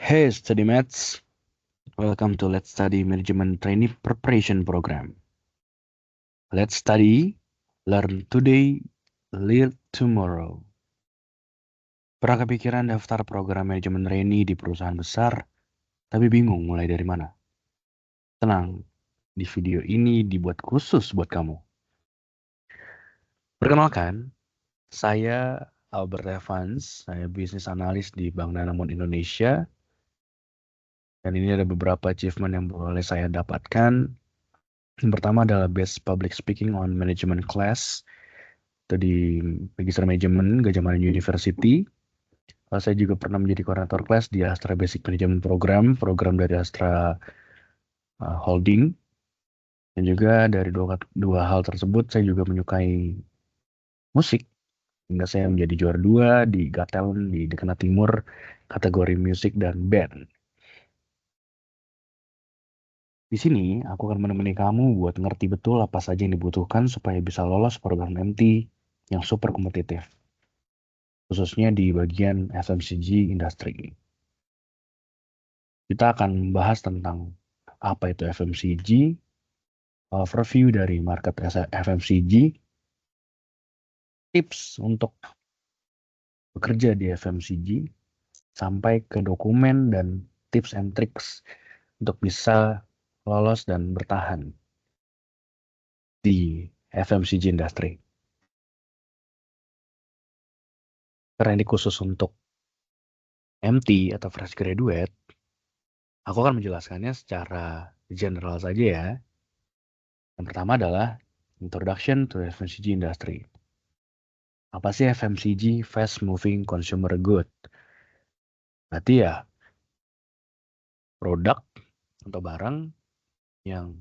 Hey study mates, welcome to Let's Study Management Trainee Preparation Program. Let's study, learn today, lead tomorrow. Pernah kepikiran daftar program manajemen trainee di perusahaan besar, tapi bingung mulai dari mana? Tenang, di video ini dibuat khusus buat kamu. Perkenalkan, saya Albert Evans, saya bisnis analis di Bank Danamon Indonesia. Dan ini ada beberapa achievement yang boleh saya dapatkan. Yang pertama adalah Best Public Speaking on Management Class itu di Magister Manajemen Gajah Mada University. Saya juga pernah menjadi koordinator kelas di Astra Basic Management program dari Astra Holding. Dan juga dari dua hal tersebut saya juga menyukai musik. Hingga saya menjadi juara 2 di Got Talent di Dekana Timur kategori musik dan band. Di sini, aku akan menemani kamu buat ngerti betul apa saja yang dibutuhkan supaya bisa lolos program MT yang super kompetitif, khususnya di bagian FMCG industry. Kita akan membahas tentang apa itu FMCG, overview dari market FMCG, tips untuk bekerja di FMCG, sampai ke dokumen dan tips and tricks untuk bisa lolos dan bertahan di FMCG industry. Karena ini khusus untuk MT atau fresh graduate, aku akan menjelaskannya secara general saja ya. Yang pertama adalah Introduction to FMCG Industry. Apa sih FMCG? Fast Moving Consumer Good. Berarti ya produk atau barang yang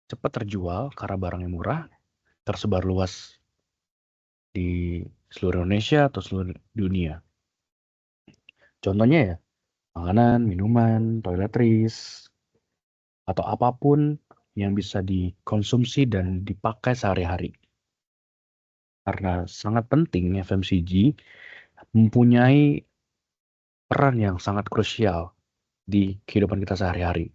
cepat terjual karena barangnya murah, tersebar luas di seluruh Indonesia atau seluruh dunia. Contohnya ya, makanan, minuman, toiletries, atau apapun yang bisa dikonsumsi dan dipakai sehari-hari. Karena sangat penting FMCG mempunyai peran yang sangat krusial di kehidupan kita sehari-hari.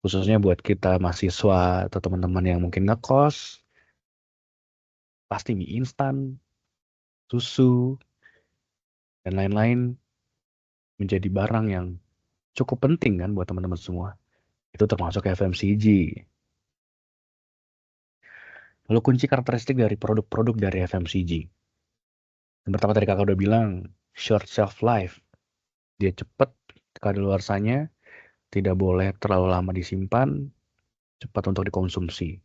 Khususnya buat kita mahasiswa atau teman-teman yang mungkin ngekos, pasti mie instan, susu, dan lain-lain menjadi barang yang cukup penting kan buat teman-teman semua. Itu termasuk FMCG. Lalu kunci karakteristik dari produk-produk dari FMCG. Yang pertama tadi kakak udah bilang, short shelf life. Dia cepat, kadaluarsanya, tidak boleh terlalu lama disimpan, cepat untuk dikonsumsi.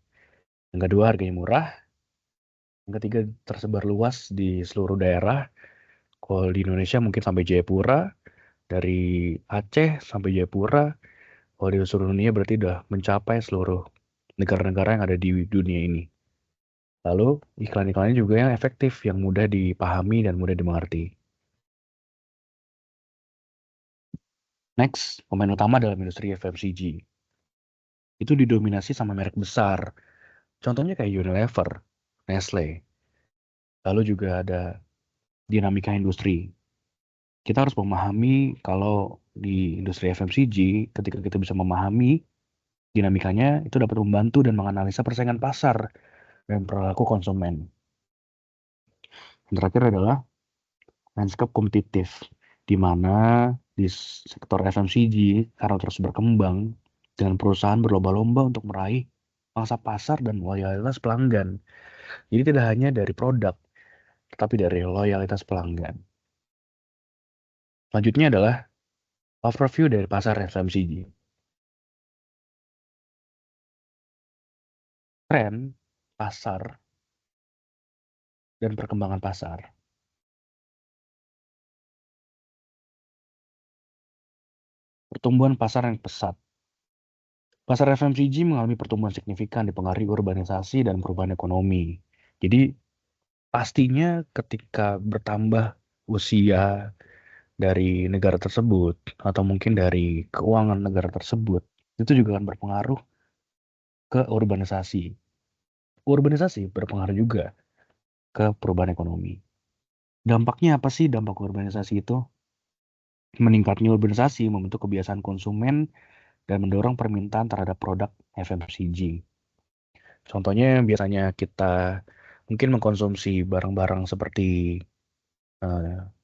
Yang kedua, harganya murah. Yang ketiga, tersebar luas di seluruh daerah. Kalau di Indonesia mungkin sampai Jayapura, dari Aceh sampai Jayapura. Kalau di seluruh dunia berarti udah mencapai seluruh negara-negara yang ada di dunia ini. Lalu iklan-iklannya juga yang efektif, yang mudah dipahami dan mudah dimengerti. Next, pemain utama dalam industri FMCG. Itu didominasi sama merek besar. Contohnya kayak Unilever, Nestle. Lalu juga ada dinamika industri. Kita harus memahami kalau di industri FMCG, ketika kita bisa memahami dinamikanya, itu dapat membantu dan menganalisa persaingan pasar dan perilaku konsumen. Yang terakhir adalah landscape kompetitif, di mana di sektor FMCG karena terus berkembang dengan perusahaan berlomba-lomba untuk meraih pangsa pasar dan loyalitas pelanggan. Jadi tidak hanya dari produk, tetapi dari loyalitas pelanggan. Selanjutnya adalah overview dari pasar FMCG. Tren pasar dan perkembangan pasar. Pertumbuhan pasar yang pesat. Pasar FMCG mengalami pertumbuhan signifikan dipengaruhi urbanisasi dan perubahan ekonomi. Jadi pastinya ketika bertambah usia dari negara tersebut atau mungkin dari keuangan negara tersebut, itu juga akan berpengaruh ke urbanisasi. Urbanisasi berpengaruh juga ke perubahan ekonomi. Dampaknya apa sih dampak urbanisasi itu? Meningkatnya urbanisasi membentuk kebiasaan konsumen dan mendorong permintaan terhadap produk FMCG. Contohnya biasanya kita mungkin mengkonsumsi barang-barang seperti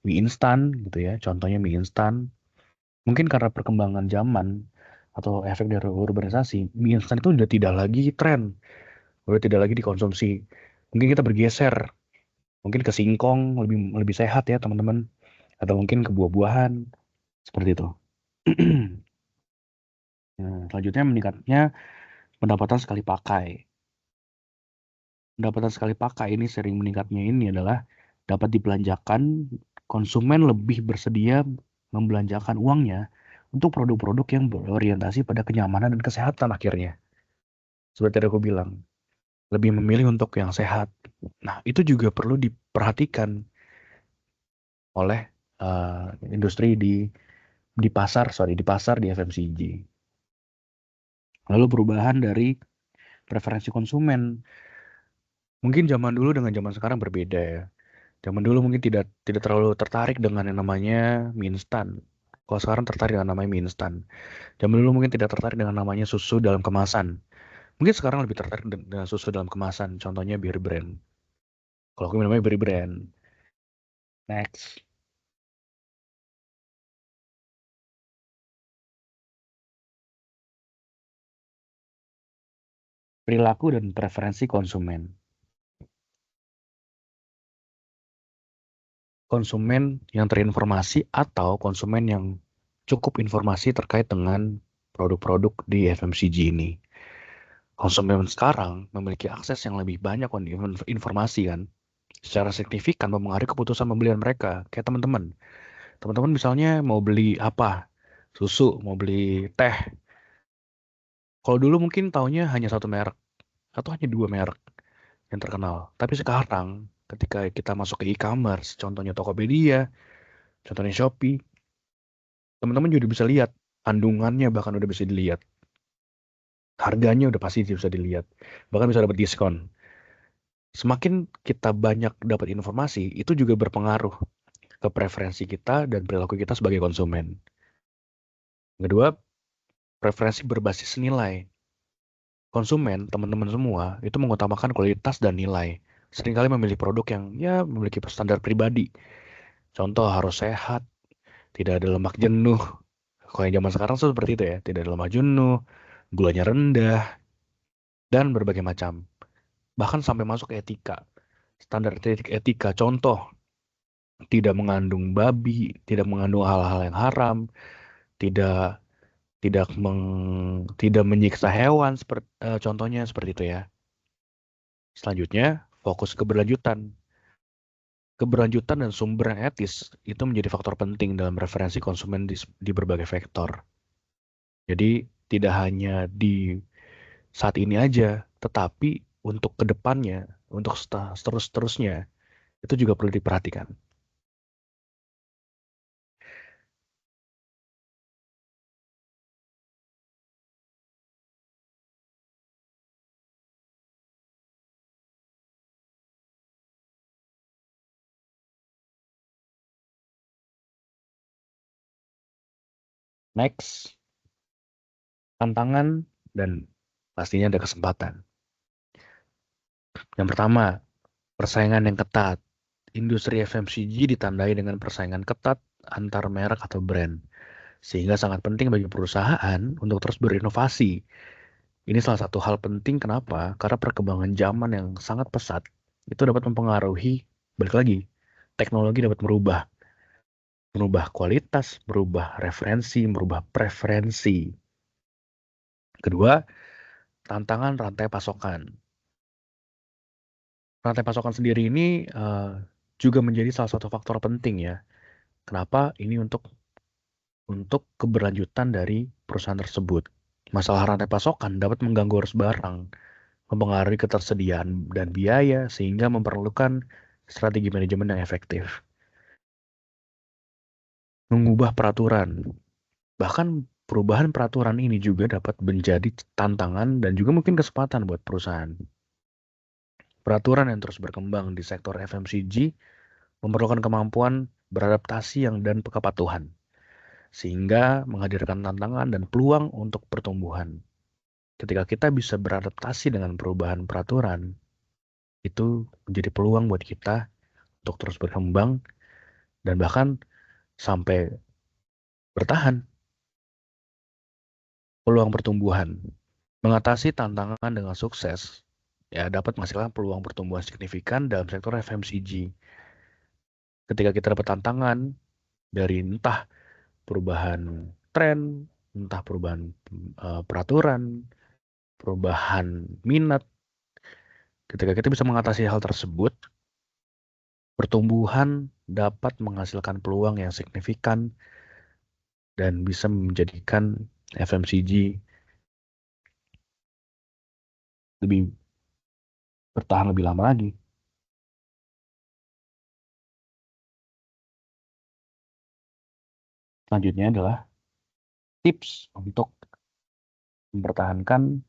mie instan gitu ya. Contohnya mie instan. Mungkin karena perkembangan zaman atau efek dari urbanisasi, mie instan itu udah tidak lagi tren, udah tidak lagi dikonsumsi. Mungkin kita bergeser, mungkin ke singkong lebih lebih sehat ya teman-teman, atau mungkin ke buah-buahan seperti itu. Nah, selanjutnya meningkatnya pendapatan sekali pakai. Pendapatan sekali pakai ini sering meningkatnya ini adalah dapat dibelanjakan, konsumen lebih bersedia membelanjakan uangnya untuk produk-produk yang berorientasi pada kenyamanan dan kesehatan akhirnya. Seperti yang aku bilang, lebih memilih untuk yang sehat. Nah, itu juga perlu diperhatikan oleh industri di FMCG. Lalu perubahan dari preferensi konsumen. Mungkin zaman dulu dengan zaman sekarang berbeda ya. Zaman dulu mungkin tidak tidak terlalu tertarik dengan yang namanya mie instan. Kalau sekarang tertarik dengan namanya mie instan. Zaman dulu mungkin tidak tertarik dengan namanya susu dalam kemasan. Mungkin sekarang lebih tertarik dengan susu dalam kemasan. Contohnya Beer Brand. Kalau aku namanya Beer Brand. Next. Perilaku dan preferensi konsumen. Konsumen yang terinformasi atau konsumen yang cukup informasi terkait dengan produk-produk di FMCG ini. Konsumen sekarang memiliki akses yang lebih banyak informasi kan, secara signifikan mempengaruhi keputusan pembelian mereka. Kayak teman-teman, teman-teman misalnya mau beli apa, susu, mau beli teh. Kalau dulu mungkin taunya hanya satu merek atau hanya dua merek yang terkenal. Tapi sekarang ketika kita masuk ke e-commerce, contohnya Tokopedia, contohnya Shopee, teman-teman juga bisa lihat kandungannya, bahkan udah bisa dilihat. Harganya udah pasti bisa dilihat. Bahkan bisa dapat diskon. Semakin kita banyak dapat informasi, itu juga berpengaruh ke preferensi kita dan perilaku kita sebagai konsumen. Kedua, preferensi berbasis nilai. Konsumen, teman-teman semua, itu mengutamakan kualitas dan nilai. Seringkali memilih produk yang ya memiliki standar pribadi. Contoh harus sehat, tidak ada lemak jenuh. Kalau yang zaman sekarang tuh seperti itu ya, tidak ada lemak jenuh, gulanya rendah, dan berbagai macam. Bahkan sampai masuk ke etika. Standar etika, contoh, tidak mengandung babi, tidak mengandung hal-hal yang haram, tidak tidak tidak menyiksa hewan seperti contohnya seperti itu ya. Selanjutnya, fokus keberlanjutan. Keberlanjutan dan sumber yang etis itu menjadi faktor penting dalam referensi konsumen di berbagai vektor. Jadi tidak hanya di saat ini aja, tetapi untuk kedepannya, untuk terus-terusnya, itu juga perlu diperhatikan. Next, tantangan dan pastinya ada kesempatan. Yang pertama, persaingan yang ketat. Industri FMCG ditandai dengan persaingan ketat antar merek atau brand, sehingga sangat penting bagi perusahaan untuk terus berinovasi. Ini salah satu hal penting kenapa? Karena perkembangan zaman yang sangat pesat itu dapat mempengaruhi, balik lagi, teknologi dapat merubah kualitas, merubah referensi, merubah preferensi. Kedua, tantangan rantai pasokan. Rantai pasokan sendiri ini juga menjadi salah satu faktor penting ya. Kenapa? Ini untuk keberlanjutan dari perusahaan tersebut. Masalah rantai pasokan dapat mengganggu arus barang, mempengaruhi ketersediaan dan biaya, sehingga memerlukan strategi manajemen yang efektif. Mengubah peraturan. Bahkan perubahan peraturan ini juga dapat menjadi tantangan dan juga mungkin kesempatan buat perusahaan. Peraturan yang terus berkembang di sektor FMCG memerlukan kemampuan beradaptasi dan kepatuhan. sehingga menghadirkan tantangan dan peluang untuk pertumbuhan. Ketika kita bisa beradaptasi dengan perubahan peraturan, itu menjadi peluang buat kita untuk terus berkembang dan bahkan sampai bertahan. Peluang pertumbuhan. Mengatasi tantangan dengan sukses, ya dapat menghasilkan peluang pertumbuhan signifikan dalam sektor FMCG. Ketika kita dapat tantangan dari entah perubahan tren, entah perubahan peraturan, perubahan minat, ketika kita bisa mengatasi hal tersebut, pertumbuhan dapat menghasilkan peluang yang signifikan dan bisa menjadikan FMCG lebih bertahan lebih lama lagi. Selanjutnya adalah tips untuk mempertahankan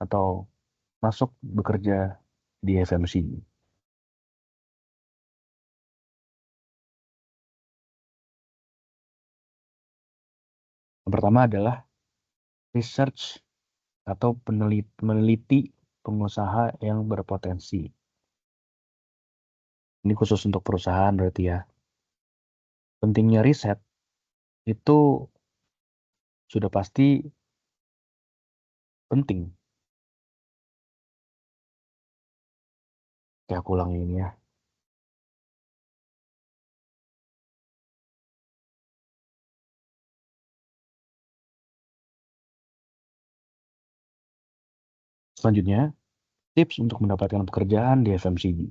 atau masuk bekerja di FMCG. Yang pertama adalah research atau meneliti pengusaha yang berpotensi. Ini khusus untuk perusahaan berarti ya. Pentingnya riset itu sudah pasti penting. Kayak aku ulang ini ya. Selanjutnya, tips untuk mendapatkan pekerjaan di FMCG.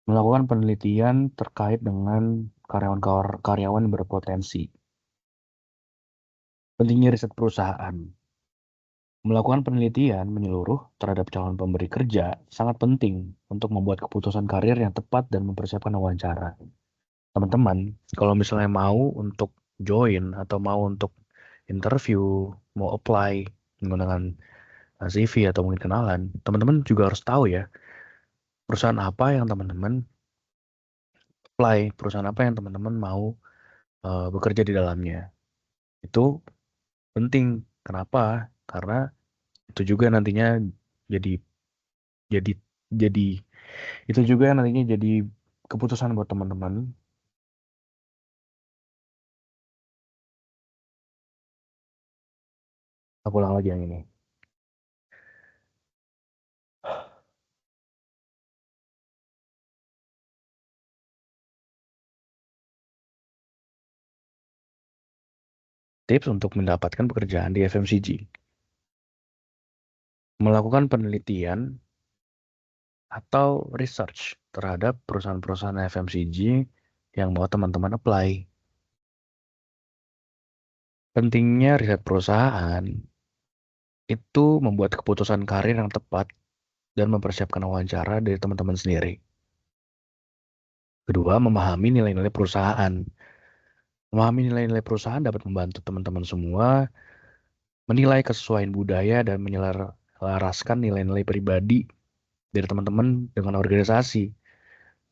Melakukan penelitian terkait dengan karyawan berpotensi. Pentingnya riset perusahaan. Melakukan penelitian menyeluruh terhadap calon pemberi kerja sangat penting untuk membuat keputusan karir yang tepat dan mempersiapkan wawancara. Teman-teman, kalau misalnya mau untuk join atau mau untuk interview, mau apply menggunakan CV atau mungkin kenalan, teman-teman juga harus tahu ya, perusahaan apa yang teman-teman apply, perusahaan apa yang teman-teman mau bekerja di dalamnya. Itu penting. Kenapa? Karena itu juga nantinya jadi jadi jadi itu juga nantinya jadi keputusan buat teman-teman. Aku ulang lagi yang ini. Tips untuk mendapatkan pekerjaan di FMCG. Melakukan penelitian atau research terhadap perusahaan-perusahaan FMCG yang mau teman-teman apply. Pentingnya riset perusahaan itu membuat keputusan karir yang tepat dan mempersiapkan wawancara dari teman-teman sendiri. Kedua, memahami nilai-nilai perusahaan. Memahami nilai-nilai perusahaan dapat membantu teman-teman semua menilai kesesuaian budaya dan menyelaraskan nilai-nilai pribadi dari teman-teman dengan organisasi.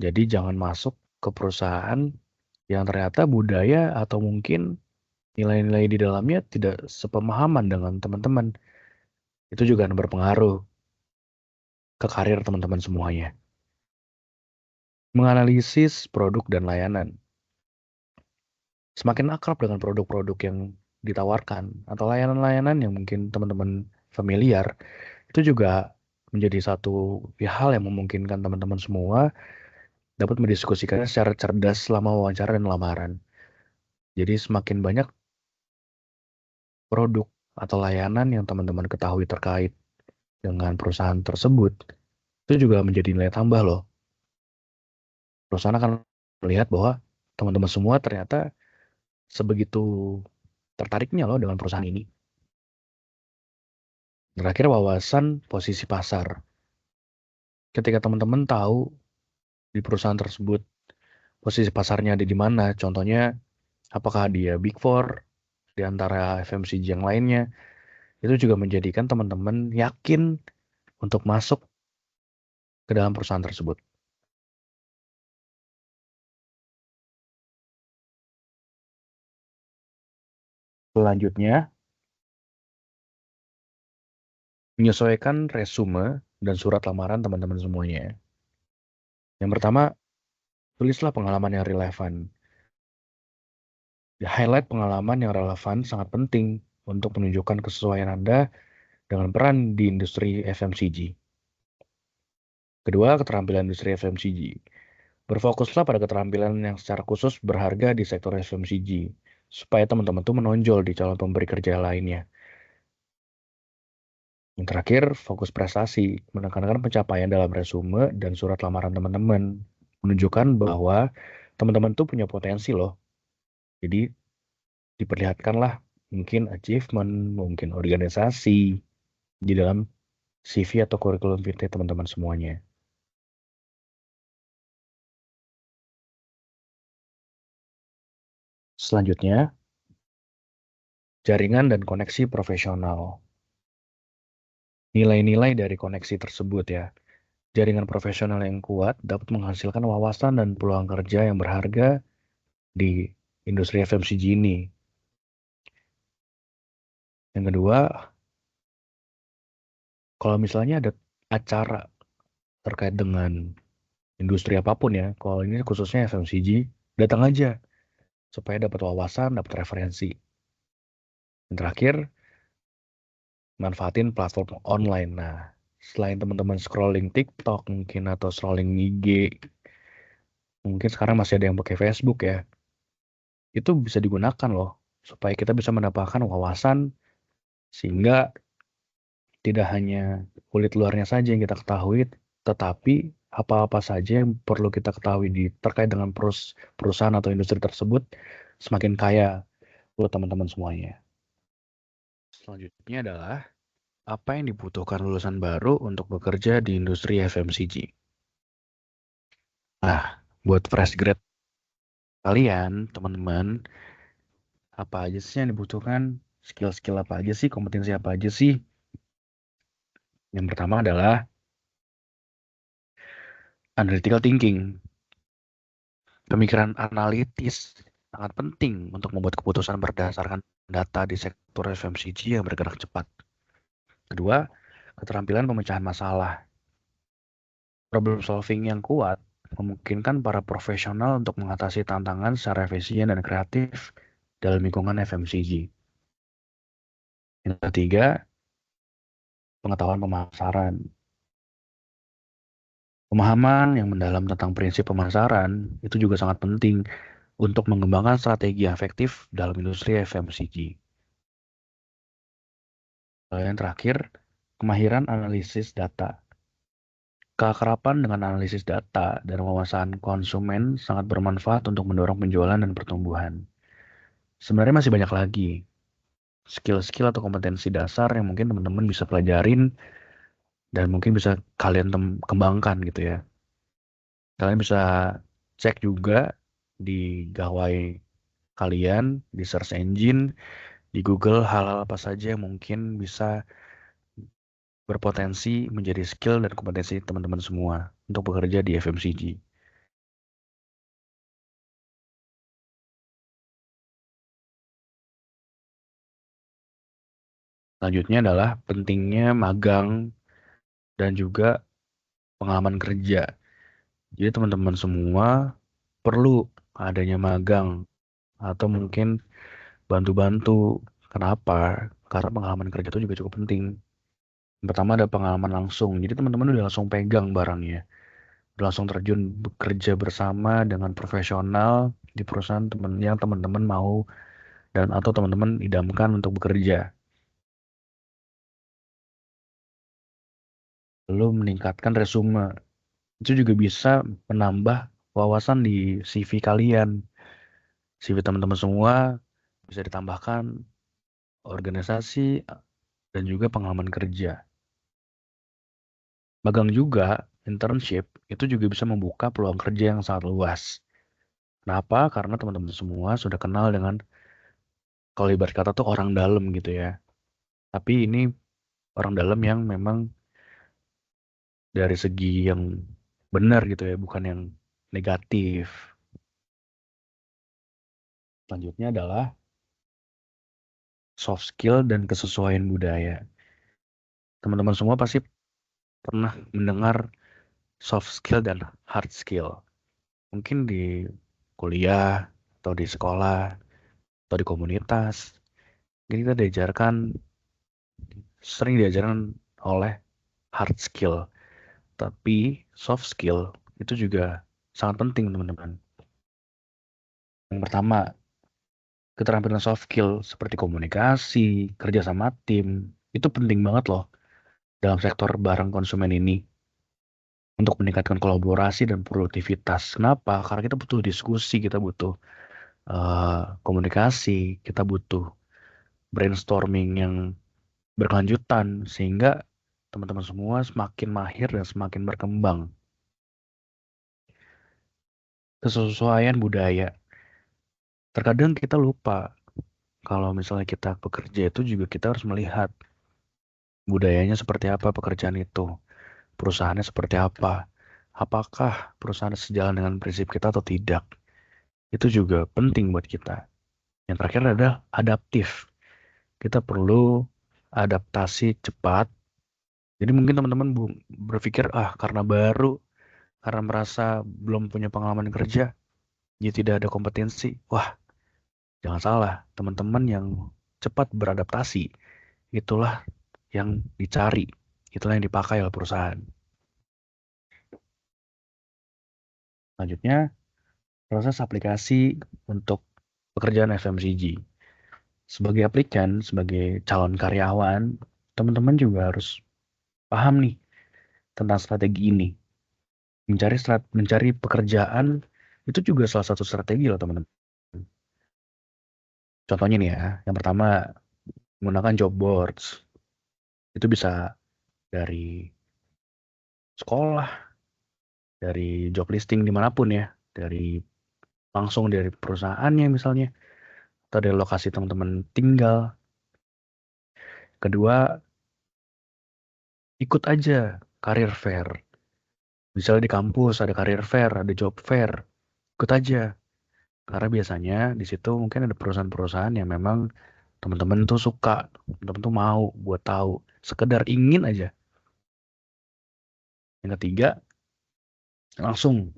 Jadi jangan masuk ke perusahaan yang ternyata budaya atau mungkin nilai-nilai di dalamnya tidak sepemahaman dengan teman-teman. Itu juga akan berpengaruh ke karir teman-teman semuanya. Menganalisis produk dan layanan. Semakin akrab dengan produk-produk yang ditawarkan atau layanan-layanan yang mungkin teman-teman familiar, itu juga menjadi satu hal yang memungkinkan teman-teman semua dapat mendiskusikannya secara cerdas selama wawancara dan lamaran. Jadi semakin banyak produk atau layanan yang teman-teman ketahui terkait dengan perusahaan tersebut, itu juga menjadi nilai tambah loh. Perusahaan akan melihat bahwa teman-teman semua ternyata sebegitu tertariknya loh dengan perusahaan ini. Terakhir, wawasan posisi pasar. Ketika teman-teman tahu di perusahaan tersebut posisi pasarnya ada di mana, contohnya apakah dia Big Four di antara FMCG yang lainnya, itu juga menjadikan teman-teman yakin untuk masuk ke dalam perusahaan tersebut. Selanjutnya, menyesuaikan resume dan surat lamaran teman-teman semuanya. Yang pertama, tulislah pengalaman yang relevan. Highlight pengalaman yang relevan sangat penting untuk menunjukkan kesesuaian Anda dengan peran di industri FMCG. Kedua, keterampilan industri FMCG. Berfokuslah pada keterampilan yang secara khusus berharga di sektor FMCG, supaya teman-teman tuh menonjol di calon pemberi kerja lainnya. Yang terakhir, fokus prestasi, menekankan pencapaian dalam resume dan surat lamaran teman-teman, menunjukkan bahwa teman-teman tuh punya potensi loh. Jadi, diperlihatkanlah mungkin achievement, mungkin organisasi di dalam CV atau kurikulum vitae teman-teman semuanya. Selanjutnya, jaringan dan koneksi profesional. Nilai-nilai dari koneksi tersebut ya. Jaringan profesional yang kuat dapat menghasilkan wawasan dan peluang kerja yang berharga di industri FMCG ini. Yang kedua, kalau misalnya ada acara terkait dengan industri apapun ya, kalau ini khususnya FMCG, datang aja supaya dapat wawasan, dapat referensi. Yang terakhir, manfaatin platform online. Nah, selain teman-teman scrolling TikTok mungkin atau scrolling IG, mungkin sekarang masih ada yang pakai Facebook ya. Itu bisa digunakan loh supaya kita bisa mendapatkan wawasan sehingga tidak hanya kulit luarnya saja yang kita ketahui, tetapi apa-apa saja yang perlu kita ketahui terkait dengan perusahaan atau industri tersebut semakin kaya buat teman-teman semuanya. Selanjutnya adalah apa yang dibutuhkan lulusan baru untuk bekerja di industri FMCG. Nah, buat fresh grad kalian, teman-teman, apa aja sih yang dibutuhkan? Skill-skill apa aja sih? Kompetensi apa aja sih? Yang pertama adalah analytical thinking. Pemikiran analitis sangat penting untuk membuat keputusan berdasarkan data di sektor FMCG yang bergerak cepat. Kedua, keterampilan pemecahan masalah. Problem solving yang kuat memungkinkan para profesional untuk mengatasi tantangan secara efisien dan kreatif dalam lingkungan FMCG. Yang ketiga, pengetahuan pemasaran. Pemahaman yang mendalam tentang prinsip pemasaran itu juga sangat penting untuk mengembangkan strategi yang efektif dalam industri FMCG. Yang terakhir, kemahiran analisis data. Keakraban dengan analisis data dan wawasan konsumen sangat bermanfaat untuk mendorong penjualan dan pertumbuhan. Sebenarnya masih banyak lagi skill-skill atau kompetensi dasar yang mungkin teman-teman bisa pelajarin dan mungkin bisa kalian kembangkan gitu ya. Kalian bisa cek juga di gawai kalian, di search engine, di Google hal-hal apa saja yang mungkin bisa berpotensi menjadi skill dan kompetensi teman-teman semua untuk bekerja di FMCG. Selanjutnya adalah pentingnya magang dan juga pengalaman kerja. Jadi teman-teman semua perlu adanya magang atau mungkin bantu-bantu. Kenapa? Karena pengalaman kerja itu juga cukup penting. Yang pertama ada pengalaman langsung. Jadi teman-teman udah langsung pegang barangnya. Udah langsung terjun bekerja bersama dengan profesional di perusahaan teman yang teman-teman mau dan atau teman-teman idamkan untuk bekerja. Lalu meningkatkan resume. Itu juga bisa menambah wawasan di CV kalian. CV teman-teman semua bisa ditambahkan organisasi dan juga pengalaman kerja. Magang juga, internship, itu juga bisa membuka peluang kerja yang sangat luas. Kenapa? Karena teman-teman semua sudah kenal dengan, kalau ibarat kata tuh orang dalam gitu ya. Tapi ini orang dalam yang memang dari segi yang benar gitu ya, bukan yang negatif. Selanjutnya adalah soft skill dan kesesuaian budaya. Teman-teman semua pasti pernah mendengar soft skill dan hard skill. Mungkin di kuliah, atau di sekolah, atau di komunitas. Jadi kita sering diajarkan oleh hard skill. Tapi soft skill itu juga sangat penting, teman-teman. Yang pertama, keterampilan soft skill seperti komunikasi, kerja sama tim, itu penting banget loh dalam sektor barang konsumen ini untuk meningkatkan kolaborasi dan produktivitas. Kenapa? Karena kita butuh diskusi, kita butuh komunikasi, kita butuh brainstorming yang berkelanjutan sehingga teman-teman semua semakin mahir dan semakin berkembang. Kesesuaian budaya. Terkadang kita lupa kalau misalnya kita bekerja itu juga kita harus melihat budayanya seperti apa pekerjaan itu, perusahaannya seperti apa, apakah perusahaan sejalan dengan prinsip kita atau tidak. Itu juga penting buat kita. Yang terakhir adalah adaptif. Kita perlu adaptasi cepat. Jadi mungkin teman-teman berpikir, karena baru, karena merasa belum punya pengalaman kerja, jadi tidak ada kompetensi. Wah, jangan salah. Teman-teman yang cepat beradaptasi, itulah yang dicari. Itulah yang dipakai oleh perusahaan. Selanjutnya, proses aplikasi untuk pekerjaan FMCG. Sebagai aplikan, sebagai calon karyawan, teman-teman juga harus paham nih tentang strategi ini. Mencari pekerjaan itu juga salah satu strategi loh, teman-teman. Contohnya nih ya, yang pertama menggunakan job boards. Itu bisa dari sekolah, dari job listing dimanapun ya, langsung dari perusahaannya misalnya, atau dari lokasi teman-teman tinggal. Kedua, ikut aja career fair. Misalnya di kampus ada career fair, ada job fair, ikut aja. Karena biasanya di situ mungkin ada perusahaan-perusahaan yang memang teman-teman tuh suka, teman-teman tuh mau buat tahu, sekedar ingin aja. Yang ketiga, langsung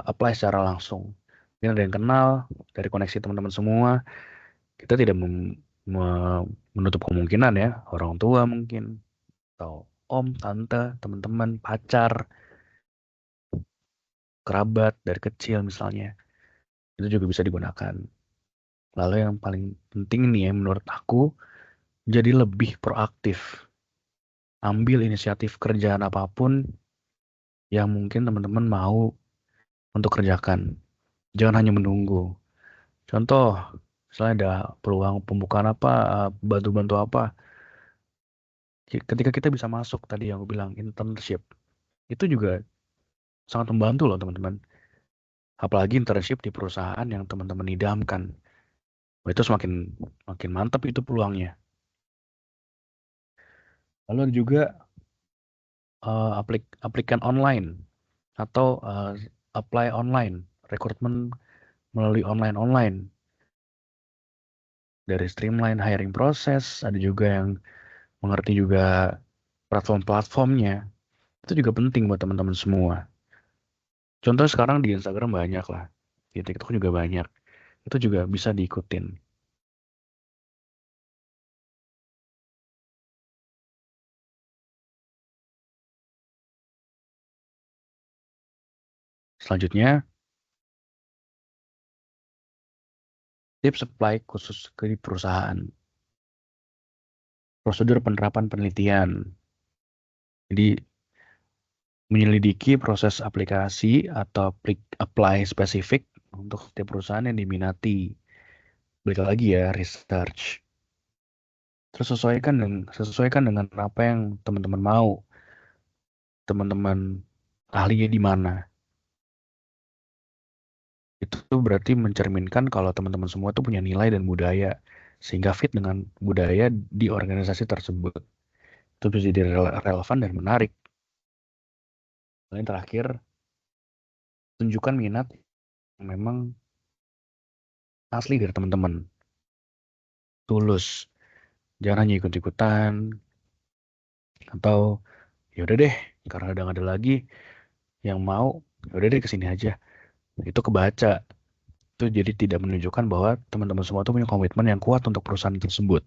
apply secara langsung. Mungkin ada yang kenal dari koneksi teman-teman semua. Kita tidak menutup kemungkinan ya, orang tua mungkin, atau om, tante, teman-teman, pacar, kerabat dari kecil misalnya. Itu juga bisa digunakan. Lalu yang paling penting nih ya menurut aku, jadi lebih proaktif. Ambil inisiatif kerjaan apapun yang mungkin teman-teman mau untuk kerjakan. Jangan hanya menunggu. Contoh, misalnya ada peluang pembukaan apa, bantu-bantu apa. Ketika kita bisa masuk tadi yang aku bilang internship, itu juga sangat membantu loh teman-teman. Apalagi internship di perusahaan yang teman-teman idamkan. Wah, itu semakin makin mantap itu peluangnya. Lalu ada juga aplikan online atau apply online, rekrutmen melalui online. Dari streamline hiring proses, ada juga yang mengerti juga platform-platformnya. Itu juga penting buat teman-teman semua. Contoh sekarang di Instagram banyak lah, di TikTok juga banyak. Itu juga bisa diikutin. Selanjutnya, tips apply khusus ke perusahaan. Prosedur penerapan penelitian. Jadi, menyelidiki proses aplikasi atau apply spesifik untuk setiap perusahaan yang diminati. Balik lagi ya, research. Terus sesuaikan dengan apa yang teman-teman mau. Teman-teman ahlinya di mana. Itu berarti mencerminkan kalau teman-teman semua tuh punya nilai dan budaya. Sehingga fit dengan budaya di organisasi tersebut. Itu bisa jadi relevan dan menarik. Dan yang terakhir, tunjukkan minat yang memang asli dari teman-teman. tulus. Jangan hanya ikut-ikutan atau ya udah deh karena udah nggak ada lagi yang mau, ya udah deh kesini aja. Itu kebaca. Itu jadi tidak menunjukkan bahwa teman-teman semua tuh punya komitmen yang kuat untuk perusahaan tersebut.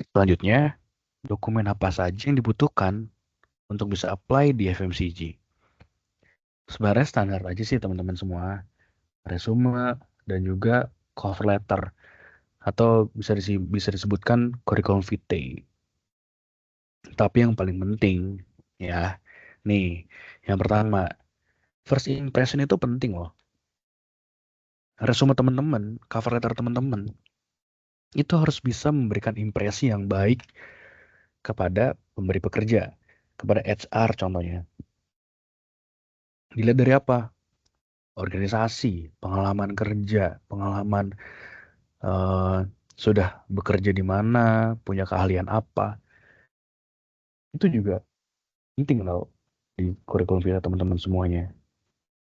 Selanjutnya, dokumen apa saja yang dibutuhkan untuk bisa apply di FMCG. Sebenarnya standar aja sih teman-teman semua. Resume dan juga cover letter atau bisa disebutkan curriculum vitae. Tapi yang paling penting ya, nih, yang pertama, first impression itu penting loh. Resume teman-teman, cover letter teman-teman itu harus bisa memberikan impresi yang baik kepada pemberi pekerja, kepada HR contohnya. Dilihat dari apa? Organisasi, pengalaman kerja, pengalaman eh, sudah bekerja di mana, punya keahlian apa. Itu juga penting loh di kurikulum kita teman-teman semuanya.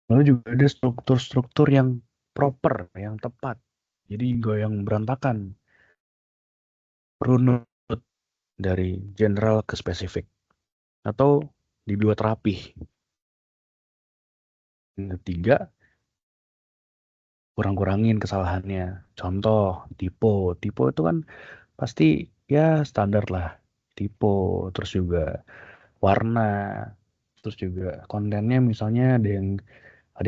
Lalu juga ada struktur-struktur yang proper, yang tepat. Jadi gak yang berantakan, runut dari general ke spesifik. Atau dibuat rapih. Yang ketiga, kurang-kurangin kesalahannya. Contoh, typo. Typo itu kan pasti ya standar lah. Typo, terus juga warna, terus juga kontennya misalnya ada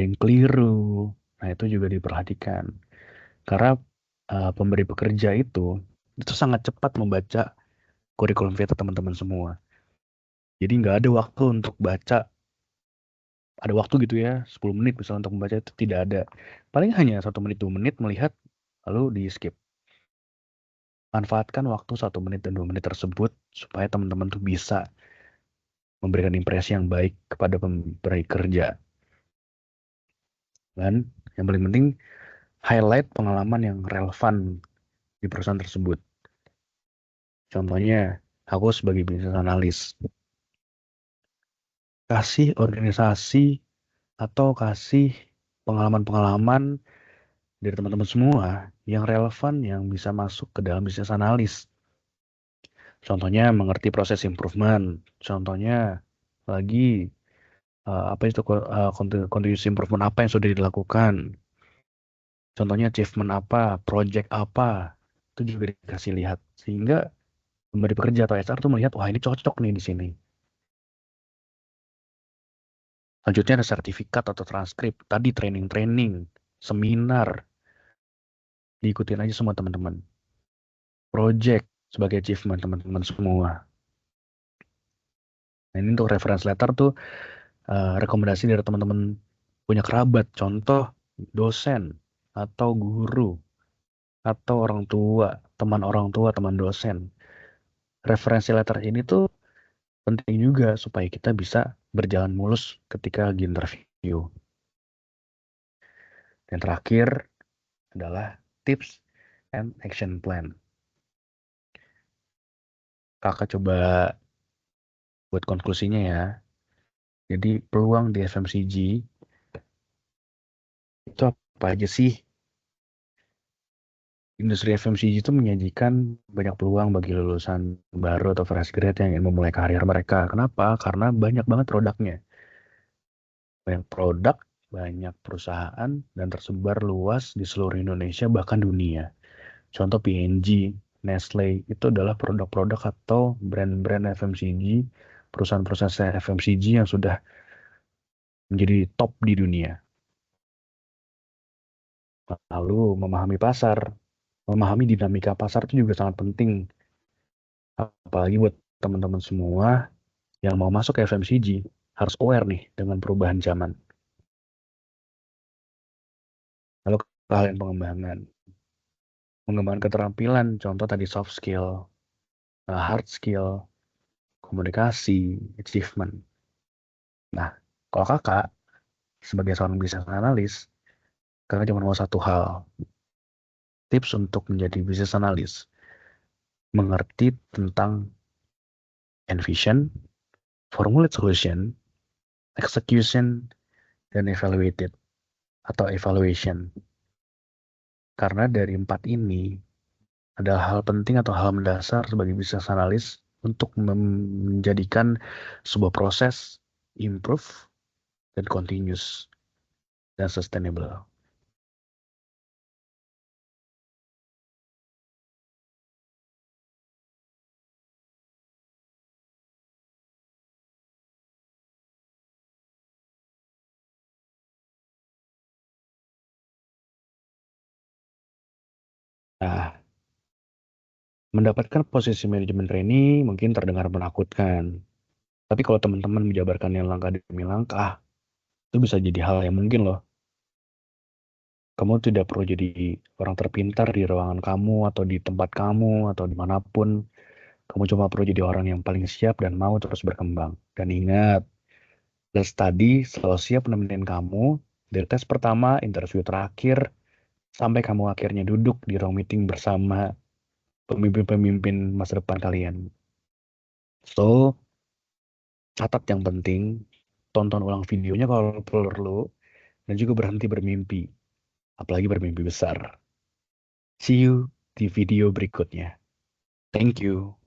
yang keliru. Nah, itu juga diperhatikan. Karena pemberi pekerja itu sangat cepat membaca kurikulum vita teman-teman semua. Jadi nggak ada waktu untuk baca, ada waktu gitu ya, 10 menit misalnya untuk membaca itu tidak ada. Paling hanya 1 menit, 2 menit melihat, lalu di skip. Manfaatkan waktu 1 menit dan 2 menit tersebut supaya teman-teman tuh bisa memberikan impresi yang baik kepada pemberi kerja. Dan yang paling penting, highlight pengalaman yang relevan di perusahaan tersebut. Contohnya, aku sebagai business analyst, kasih organisasi atau kasih pengalaman-pengalaman dari teman-teman semua yang relevan yang bisa masuk ke dalam business analyst. Contohnya mengerti proses improvement. Contohnya lagi apa itu continuous improvement apa yang sudah dilakukan. Contohnya achievement apa, project apa, itu juga dikasih lihat sehingga pemberi pekerja atau HR tuh melihat wah ini cocok nih di sini. Lanjutnya ada sertifikat atau transkrip. Tadi training-training, seminar, diikutin aja semua teman-teman. Project sebagai achievement teman-teman semua. Nah, ini untuk reference letter tuh rekomendasi dari teman-teman punya kerabat, contoh dosen atau guru atau orang tua, teman dosen. Referensi letter ini tuh penting juga supaya kita bisa berjalan mulus ketika lagi interview. Dan terakhir adalah tips and action plan. Kakak coba buat konklusinya ya. Jadi peluang di FMCG itu apa aja sih? Industri FMCG itu menyajikan banyak peluang bagi lulusan baru atau fresh grade yang ingin memulai karir mereka. Kenapa? Karena banyak banget produknya. Banyak produk, banyak perusahaan, dan tersebar luas di seluruh Indonesia, bahkan dunia. Contoh P&G, Nestle, itu adalah produk-produk atau brand-brand FMCG, perusahaan-perusahaan FMCG yang sudah menjadi top di dunia. Lalu memahami pasar, memahami dinamika pasar itu juga sangat penting. Apalagi buat teman-teman semua yang mau masuk ke FMCG, harus aware nih dengan perubahan zaman. Lalu kalian mengembangkan keterampilan, contoh tadi soft skill, hard skill, komunikasi, achievement. Nah, kalau kakak sebagai seorang business analyst, kakak cuma mau satu hal, tips untuk menjadi business analyst, mengerti tentang envision, formulate solution, execution, dan evaluated atau evaluation. Karena dari 4 ini adalah hal penting atau hal mendasar sebagai business analyst untuk menjadikan sebuah proses improve dan continuous dan sustainable. Nah, mendapatkan posisi manajemen trainee mungkin terdengar menakutkan. Tapi kalau teman-teman menjabarkannya langkah demi langkah, itu bisa jadi hal yang mungkin loh. Kamu tidak perlu jadi orang terpintar di ruangan kamu atau di tempat kamu atau dimanapun. Kamu cuma perlu jadi orang yang paling siap dan mau terus berkembang. Dan ingat, Let's Study selalu siap nemenin kamu dari tes pertama, interview terakhir, sampai kamu akhirnya duduk di ruang meeting bersama pemimpin-pemimpin masa depan kalian. So, catat yang penting, tonton ulang videonya kalau perlu, dan juga berhenti bermimpi, apalagi bermimpi besar. See you di video berikutnya. Thank you.